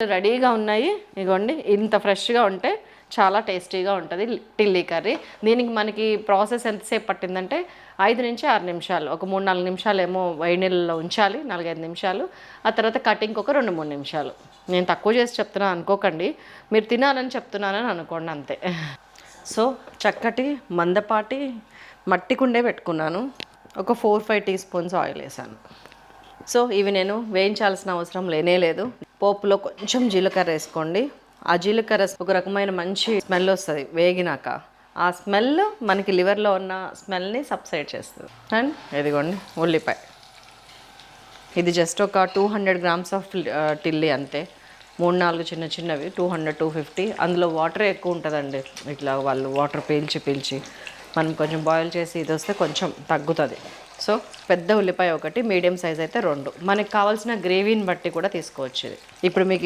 రెడీగా ఉన్నాయి. ఇగోండి ఇంత ఫ్రెష్గా ఉంటే చాలా టేస్టీగా ఉంటుంది టిల్లీ కర్రీ. దీనికి మనకి ప్రాసెస్ ఎంతసేపు పట్టిందంటే 5 నుంచి 6 నిమిషాలు, ఒక 3-4 నిమిషాలు ఏమో వేడి నీళ్ళలో ఉంచాలి, 4-5 నిమిషాలు. ఆ తర్వాత కటింగ్కి ఒక 2-3 నిమిషాలు. నేను తక్కువ చేసి చెప్తున్నా అనుకోకండి, మీరు తినాలని చెప్తున్నానని అనుకోండి అంతే. సో చక్కటి మందపాటి మట్టి కుండే పెట్టుకున్నాను. ఒక 4-5 టీ స్పూన్స్ ఆయిల్ వేసాను. సో ఇవి నేను వేయించాల్సిన అవసరం లేదు. పోపులో కొంచెం జీలకర్ర వేసుకోండి. ఆ జీలకర్ర ఒక రకమైన మంచి స్మెల్ వస్తుంది వేగినాక. ఆ స్మెల్ మనకి లివర్లో ఉన్న స్మెల్ని సబ్సైడ్ చేస్తుంది. అండ్ ఇదిగోండి ఉల్లిపాయ. ఇది జస్ట్ ఒక 200 గ్రామ్స్ ఆఫ్ టిల్లీ అంతే. 3-4 చిన్న చిన్నవి 200-250. అందులో వాటర్ ఎక్కువ ఉంటుందండి. ఇట్లా వాళ్ళు వాటర్ పీల్చి మనం కొంచెం బాయిల్ చేసి ఇది వస్తే కొంచెం తగ్గుతుంది. సో పెద్ద ఉల్లిపాయ ఒకటి, మీడియం సైజ్ అయితే 2. మనకి కావాల్సిన గ్రేవీని బట్టి కూడా తీసుకోవచ్చు ఇది. ఇప్పుడు మీకు